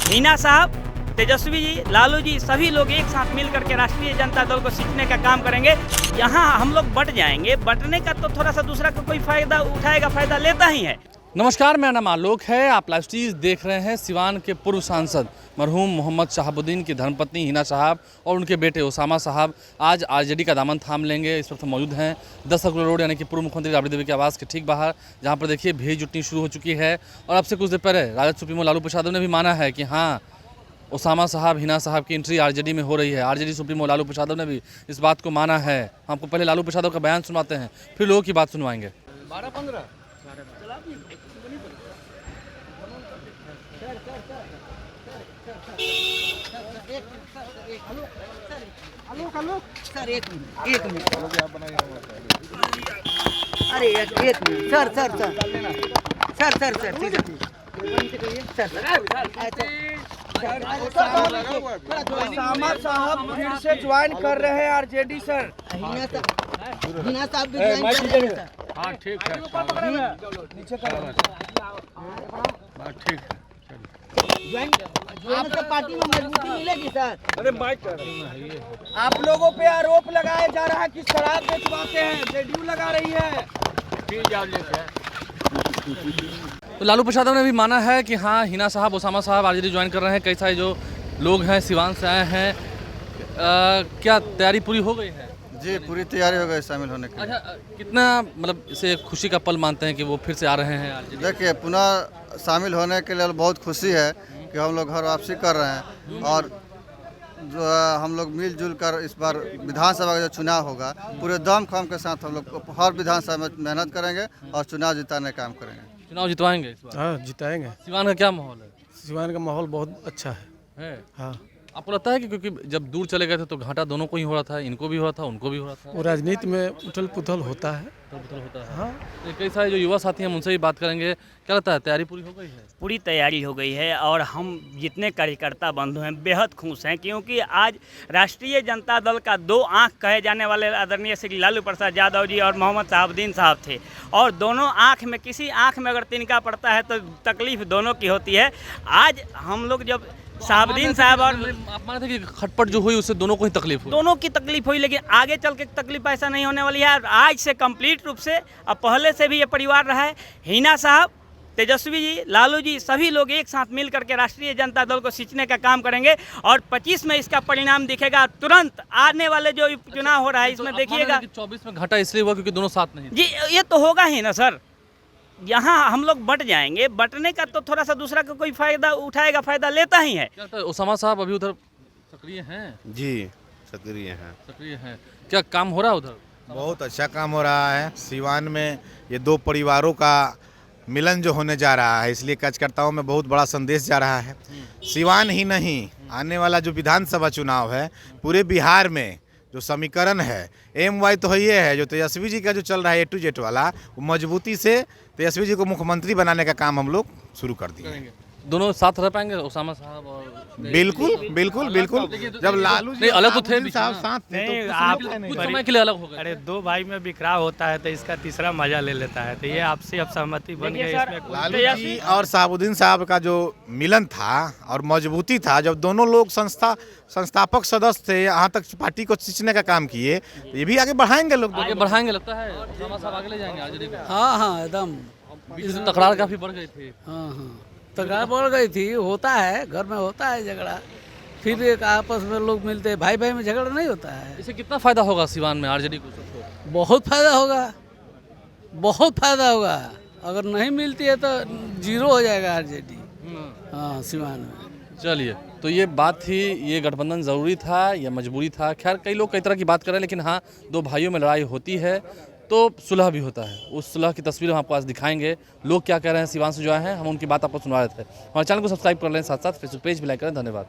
हिना साहब, तेजस्वी जी, लालू जी, सभी लोग एक साथ मिल करके राष्ट्रीय जनता दल को सींचने का काम करेंगे। यहाँ हम लोग बट जाएंगे, बटने का तो थोड़ा सा दूसरा का कोई फायदा उठाएगा, फायदा लेता ही है। नमस्कार, मेरा नाम आलोक है। आप लाइव स्ट्रीम देख रहे हैं। सिवान के पूर्व सांसद मरहूम मोहम्मद शहाबुद्दीन की धर्मपत्नी हिना साहब और उनके बेटे उसामा साहब आज आरजेडी का दामन थाम लेंगे। इस वक्त मौजूद हैं 10 सर्कुलर रोड यानी कि पूर्व मुख्यमंत्री राबड़ी देवी के आवास के ठीक बाहर, जहां पर देखिए भीड़ जुटनी शुरू हो चुकी है। और अब से कुछ देर पहले राजद सुप्रीमो लालू प्रसाद ने भी माना है कि हाँ, उसामा साहब, हिना साहब की एंट्री आरजेडी में हो रही है। आरजेडी सुप्रीमो लालू प्रसाद ने भी इस बात को माना है। हमको पहले लालू प्रसाद का बयान सुनवाते हैं, फिर लोगों की बात सुनवाएंगे। 12-15 सर एक मिनट अरे एक मिनट सर ठीक है उसामा साहब फिर से ज्वाइन कर रहे हैं आरजेडी सर। हिना साहब भी ज्वाइन कर रहे हैं सर। हाँ ठीक है, नीचे करो। ठीक है। ज्वाइन से पार्टी में मजबूती मिलेगी सर। अरे माइक आप लोगों पे आरोप लगाया जा रहा है कि शराब बेचवाते हैं, जेडीयू लगा रही है। तो लालू प्रसाद ने भी माना है कि हाँ, हिना साहब, उसामा साहब आरजेडी ज्वाइन कर रहे हैं। कई सारे जो लोग हैं सिवान से आए हैं, क्या तैयारी पूरी हो गई है? जी, पूरी तैयारी हो गई शामिल होने की। अच्छा, कितना मतलब इसे खुशी का पल मानते हैं कि वो फिर से आ रहे हैं आरजेडी? देखिए, पुनः शामिल होने के लिए बहुत खुशी है कि हम लोग घर वापसी कर रहे हैं और जो है हम लोग मिलजुल कर इस बार विधानसभा का जो चुनाव होगा पूरे दम खम के साथ हम लोग हर विधानसभा में मेहनत करेंगे और चुनाव जिताने का काम करेंगे। चुनाव जितवाएंगे इस बार? हाँ, जिताएंगे। सिवान का क्या माहौल है? सिवान का माहौल बहुत अच्छा है। हाँ, आपको लगता है कि क्योंकि जब दूर चले गए थे तो घाटा दोनों को ही हो रहा था, इनको भी हो रहा था, उनको भी हो रहा था? वो राजनीति में उथल पुथल होता है। होता है। हाँ, तो कई सारे जो युवा साथी हैं उनसे भी बात करेंगे। क्या लगता है, तैयारी पूरी हो गई है? पूरी तैयारी हो गई है और हम जितने कार्यकर्ता बंधु हैं बेहद खुश हैं, क्योंकि आज राष्ट्रीय जनता दल का दो आंख कहे जाने वाले आदरणीय श्री लालू प्रसाद यादव जी और मोहम्मद शहाबुद्दीन साहब थे। और दोनों आंख में, किसी आंख में अगर तिनका पड़ता है तो तकलीफ दोनों की होती है। आज हम लोग जब शहाबुद्दीन साहब और आप मानते थे कि खटपट जो हुई उससे दोनों को ही तकलीफ हुई? दोनों की तकलीफ हुई, लेकिन आगे चल के तकलीफ ऐसा नहीं होने वाली है। आज से कंप्लीट रूप से, अब पहले से भी ये परिवार रहा है। हिना साहब, तेजस्वी जी, लालू जी, सभी लोग एक साथ मिल करके राष्ट्रीय जनता दल को सींचने का काम करेंगे और 25 में इसका परिणाम दिखेगा। तुरंत आने वाले जो चुनाव हो रहा है इसमें देखिएगा। 24 में घाटा इसलिए हुआ क्योंकि दोनों साथ नहीं? जी, ये तो होगा ही ना सर। यहाँ हम लोग बट जाएंगे, बटने का तो थोड़ा सा दूसरा का कोई फायदा उठाएगा, फायदा लेता ही है। उसामा साहब अभी उधर सक्रिय हैं? जी, सक्रिय हैं। सक्रिय हैं। क्या काम हो रहा है उधर? बहुत अच्छा काम हो रहा है। सिवान में ये दो परिवारों का मिलन जो होने जा रहा है, इसलिए कार्यकर्ताओं में बहुत बड़ा संदेश जा रहा है। सिवान ही नहीं, आने वाला जो विधानसभा चुनाव है पूरे बिहार में जो समीकरण है, MY तो ये है, जो तेजस्वी जी का जो चल रहा है A to Z वाला, वो मजबूती से तेजस्वी जी को मुख्यमंत्री बनाने का काम हम लोग शुरू कर दिए। दोनों साथ रह पाएंगे, उसामा साहब और? बिल्कुल बिल्कुल बिल्कुल। जब लालू जी अलग तो थे साहब साथ थे तो कुछ समय के लिए अलग हो गए। अरे दो भाई में बिखराव होता है तो इसका तीसरा मजा ले लेता है, तो ये आपसी अब सहमति बन गई। इसमें लालू जी और शहाबुद्दीन साहब का जो मिलन था और मजबूती था, जब दोनों लोग संस्थापक सदस्य थे, यहाँ तक पार्टी को सींचने का काम किए, तो ये भी आगे बढ़ाएंगे लोग। आगे बढ़ाएंगे लगता है? उसामा साहब आगे ले जाएंगे आरजेडी को? हाँ, एकदम। बीच में तकरार काफी बढ़ गई थी। हाँ, तकरार बढ़ गई थी। होता है, घर में होता है झगड़ा, फिर एक आपस में लोग मिलते हैं, भाई भाई में झगड़ा नहीं होता है। इससे कितना फायदा होगा सिवान में आरजेडी को? बहुत फायदा होगा, बहुत फायदा होगा। अगर नहीं मिलती है तो जीरो हो जाएगा आरजेडी। हाँ, सिवान में। चलिए, तो ये बात थी, ये गठबंधन ज़रूरी था या मजबूरी था? खैर, कई लोग कई तरह की बात कर रहे हैं, लेकिन हाँ, दो भाइयों में लड़ाई होती है तो सुलह भी होता है। उस सुलह की तस्वीर हम आपको आज दिखाएंगे। लोग क्या कह रहे हैं सिवान से जो आए हैं, हम उनकी बात आपको सुना रहे थे। हमारे चैनल को सब्सक्राइब कर लें, साथ साथ फेसबुक पेज भी लाइक करें। धन्यवाद।